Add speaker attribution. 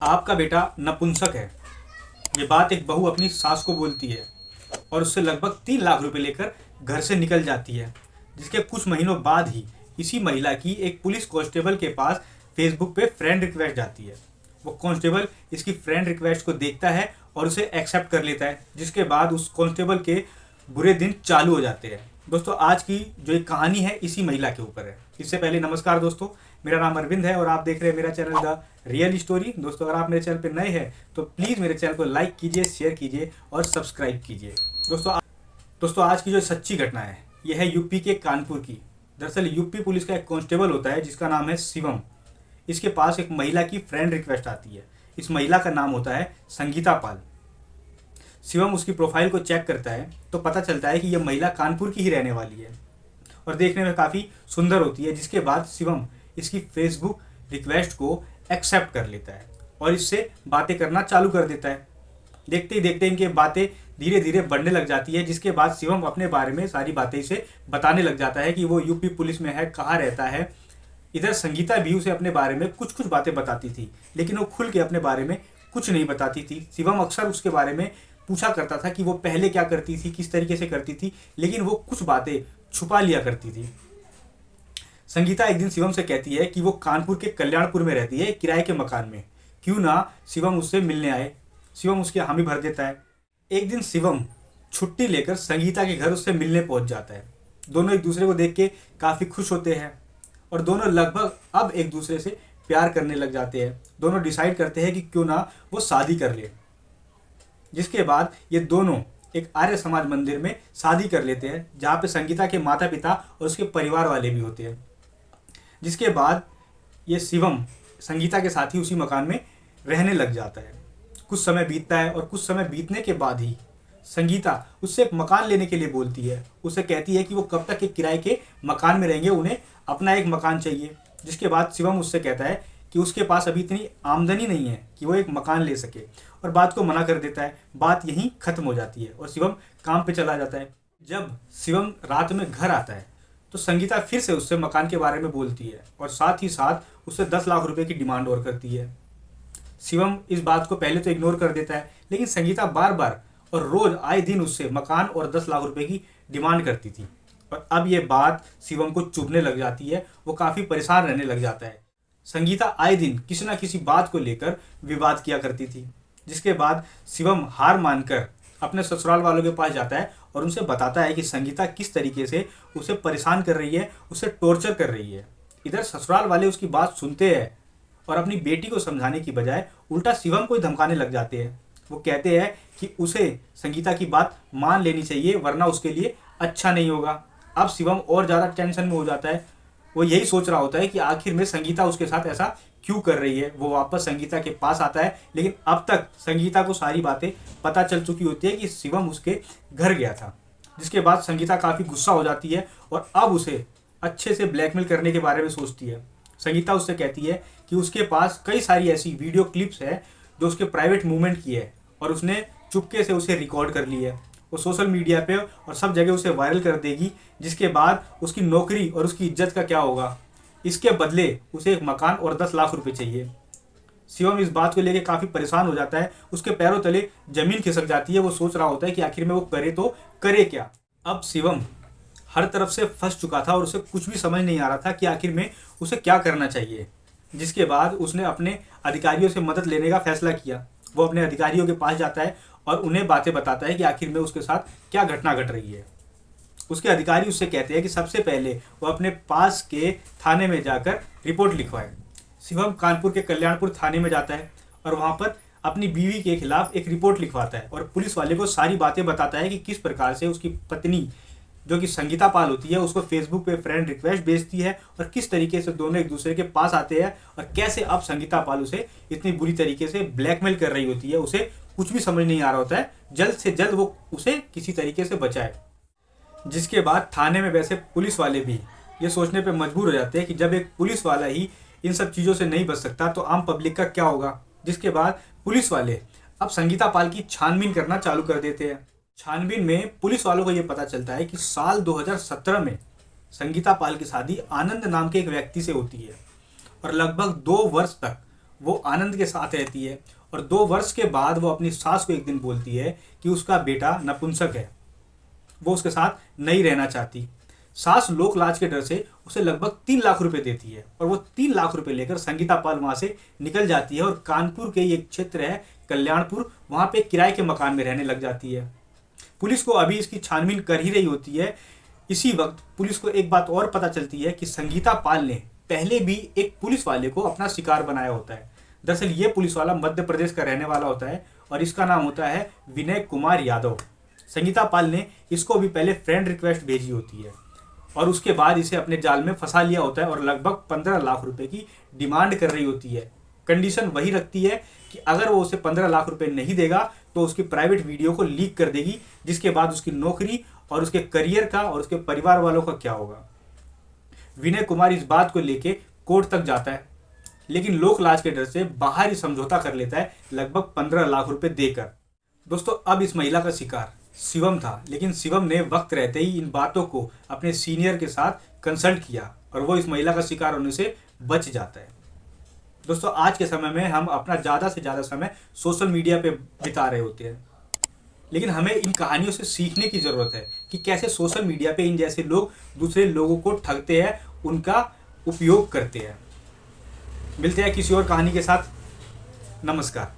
Speaker 1: आपका बेटा नपुंसक है। ये बात एक बहू अपनी सास को बोलती है और उससे लगभग 3 लाख रुपए लेकर घर से निकल जाती है। जिसके कुछ महीनों बाद ही इसी महिला की एक पुलिस कांस्टेबल के पास फेसबुक पे फ्रेंड रिक्वेस्ट जाती है। वो कांस्टेबल इसकी फ्रेंड रिक्वेस्ट को देखता है और उसे एक्सेप्ट कर लेता है, जिसके बाद उस कांस्टेबल के बुरे दिन चालू हो जाते हैं। दोस्तों, आज की जो एक कहानी है इसी महिला के ऊपर है। इससे पहले नमस्कार दोस्तों, मेरा नाम अरविंद है और आप देख रहे हैं मेरा चैनल द रियल स्टोरी। दोस्तों, अगर आप मेरे चैनल पर नए हैं तो प्लीज़ मेरे चैनल को लाइक कीजिए, शेयर कीजिए और सब्सक्राइब कीजिए। दोस्तों आज की जो सच्ची घटना है यह है यूपी के कानपुर की। दरअसल यूपी पुलिस का एक कांस्टेबल होता है जिसका नाम है शिवम। इसके पास एक महिला की फ्रेंड रिक्वेस्ट आती है। इस महिला का नाम होता है संगीता पाल। शिवम उसकी प्रोफाइल को चेक करता है तो पता चलता है कि यह महिला कानपुर की ही रहने वाली है और देखने में काफ़ी सुंदर होती है। जिसके बाद शिवम इसकी फेसबुक रिक्वेस्ट को एक्सेप्ट कर लेता है और इससे बातें करना चालू कर देता है। देखते ही देखते इनकी बातें धीरे धीरे बढ़ने लग जाती है। जिसके बाद शिवम अपने बारे में सारी बातें इसे बताने लग जाता है कि वो यूपी पुलिस में है, कहाँ रहता है। इधर संगीता भी उसे अपने बारे में कुछ कुछ बातें बताती थी, लेकिन वो खुल के अपने बारे में कुछ नहीं बताती थी। शिवम अक्सर उसके बारे में पूछा करता था कि वो पहले क्या करती थी, किस तरीके से करती थी, लेकिन वो कुछ बातें छुपा लिया करती थी। संगीता एक दिन शिवम से कहती है कि वो कानपुर के कल्याणपुर में रहती है, किराए के मकान में, क्यों ना शिवम उससे मिलने आए। शिवम उसकी हामी भर देता है। एक दिन शिवम छुट्टी लेकर संगीता के घर उससे मिलने पहुंच जाता है। दोनों एक दूसरे को देख के काफ़ी खुश होते हैं और दोनों लगभग अब एक दूसरे से प्यार करने लग जाते हैं। दोनों डिसाइड करते हैं कि क्यों ना वो शादी कर ले। जिसके बाद ये दोनों एक आर्य समाज मंदिर में शादी कर लेते हैं, जहाँ पे संगीता के माता पिता और उसके परिवार वाले भी होते हैं। जिसके बाद ये शिवम संगीता के साथ ही उसी मकान में रहने लग जाता है। कुछ समय बीतता है और कुछ समय बीतने के बाद ही संगीता उससे एक मकान लेने के लिए बोलती है। उसे कहती है कि वो कब तक एक किराए के मकान में रहेंगे, उन्हें अपना एक मकान चाहिए। जिसके बाद शिवम उससे कहता है कि उसके पास अभी इतनी आमदनी नहीं है कि वो एक मकान ले सके और बात को मना कर देता है। बात यहीं खत्म हो जाती है और शिवम काम पे चला जाता है। जब शिवम रात में घर आता है तो संगीता फिर से उससे मकान के बारे में बोलती है और साथ ही साथ उससे 10 लाख रुपए की डिमांड और करती है। शिवम इस बात को पहले तो इग्नोर कर देता है, लेकिन संगीता बार बार और रोज आए दिन उससे मकान और 10 लाख रुपए की डिमांड करती थी और अब ये बात शिवम को चुभने लग जाती है। वो काफ़ी परेशान रहने लग जाता है। संगीता आए दिन किसी ना किसी बात को लेकर विवाद किया करती थी। जिसके बाद शिवम हार मानकर अपने ससुराल वालों के पास जाता है और उनसे बताता है कि संगीता किस तरीके से उसे परेशान कर रही है, उसे टॉर्चर कर रही है। इधर ससुराल वाले उसकी बात सुनते हैं और अपनी बेटी को समझाने की बजाय उल्टा शिवम को ही धमकाने लग जाते हैं। वो कहते हैं कि उसे संगीता की बात मान लेनी चाहिए, वरना उसके लिए अच्छा नहीं होगा। अब शिवम और ज़्यादा टेंशन में हो जाता है। वो यही सोच रहा होता है कि आखिर में संगीता उसके साथ ऐसा क्यों कर रही है। वो वापस संगीता के पास आता है, लेकिन अब तक संगीता को सारी बातें पता चल चुकी होती है कि शिवम उसके घर गया था। जिसके बाद संगीता काफ़ी गुस्सा हो जाती है और अब उसे अच्छे से ब्लैकमेल करने के बारे में सोचती है। संगीता उससे कहती है कि उसके पास कई सारी ऐसी वीडियो क्लिप्स है जो उसके प्राइवेट मूवमेंट की है और उसने चुपके से उसे रिकॉर्ड कर ली है। वो सोशल मीडिया पे और सब जगह उसे वायरल कर देगी। जिसके बाद उसकी नौकरी और उसकी इज्जत का क्या होगा। इसके बदले उसे एक मकान और 10 लाख रुपए चाहिए। शिवम इस बात को लेकर काफ़ी परेशान हो जाता है। उसके पैरों तले जमीन खिसक जाती है। वो सोच रहा होता है कि आखिर में वो करे तो करे क्या। अब शिवम हर तरफ से फंस चुका था और उसे कुछ भी समझ नहीं आ रहा था कि आखिर में उसे क्या करना चाहिए। जिसके बाद उसने अपने अधिकारियों से मदद लेने का फैसला किया। वो अपने अधिकारियों के पास जाता है और उन्हें बातें बताता है कि आखिर में उसके साथ क्या घटना घट रही है। उसके अधिकारी उससे कहते हैं कि सबसे पहले वो अपने पास के थाने में जाकर रिपोर्ट लिखवाए। शिवम कानपुर के कल्याणपुर थाने में जाता है और वहाँ पर अपनी बीवी के खिलाफ एक रिपोर्ट लिखवाता है और पुलिस वाले को सारी बातें बताता है कि किस प्रकार से उसकी पत्नी जो कि संगीता पाल होती है उसको फेसबुक पे फ्रेंड रिक्वेस्ट भेजती है और किस तरीके से दोनों एक दूसरे के पास आते हैं और कैसे अब संगीता पाल उसे इतनी बुरी तरीके से ब्लैकमेल कर रही होती है। उसे कुछ भी समझ नहीं आ रहा होता है। जल्द से जल्द वो उसे किसी तरीके से बचाए। जिसके बाद थाने में वैसे पुलिस वाले भी ये सोचने पर मजबूर हो जाते हैं कि जब एक पुलिस वाला ही इन सब चीज़ों से नहीं बच सकता तो आम पब्लिक का क्या होगा। जिसके बाद पुलिस वाले अब संगीता पाल की छानबीन करना चालू कर देते हैं। छानबीन में पुलिस वालों को ये पता चलता है कि साल 2017 में संगीता पाल की शादी आनंद नाम के एक व्यक्ति से होती है और लगभग 2 वर्ष तक वो आनंद के साथ रहती है और 2 वर्ष के बाद वो अपनी सास को एक दिन बोलती है कि उसका बेटा नपुंसक है, वो उसके साथ नहीं रहना चाहती। सास लोक लाज के डर से उसे लगभग 3 लाख रुपए देती है और वो 3 लाख रुपए लेकर संगीता पाल वहां से निकल जाती है और कानपुर के एक क्षेत्र है कल्याणपुर, वहां पे किराए के मकान में रहने लग जाती है। पुलिस को अभी इसकी छानबीन कर ही रही होती है। इसी वक्त पुलिस को एक बात और पता चलती है कि संगीता पाल ने पहले भी एक पुलिस वाले को अपना शिकार बनाया होता है। दरअसल ये पुलिस वाला मध्य प्रदेश का रहने वाला होता है और इसका नाम होता है विनय कुमार यादव। संगीता पाल ने इसको भी पहले फ्रेंड रिक्वेस्ट भेजी होती है और उसके बाद इसे अपने जाल में फंसा लिया होता है और लगभग 15 लाख रुपए की डिमांड कर रही होती है। कंडीशन वही रखती है कि अगर वो उसे 15 लाख रुपए नहीं देगा तो उसकी प्राइवेट वीडियो को लीक कर देगी, जिसके बाद उसकी नौकरी और उसके करियर का और उसके परिवार वालों का क्या होगा। विनय कुमार इस बात को लेके कोर्ट तक जाता है, लेकिन लोक लाज के डर से बाहर ही समझौता कर लेता है लगभग 15 लाख रुपए देकर। दोस्तों, अब इस महिला का शिकार शिवम था, लेकिन शिवम ने वक्त रहते ही इन बातों को अपने सीनियर के साथ कंसल्ट किया और वो इस महिला का शिकार होने से बच जाता है। दोस्तों, आज के समय में हम अपना ज़्यादा से ज़्यादा समय सोशल मीडिया पे बिता रहे होते हैं, लेकिन हमें इन कहानियों से सीखने की ज़रूरत है कि कैसे सोशल मीडिया पे इन जैसे लोग दूसरे लोगों को ठगते हैं, उनका उपयोग करते हैं। मिलते हैं किसी और कहानी के साथ। नमस्कार।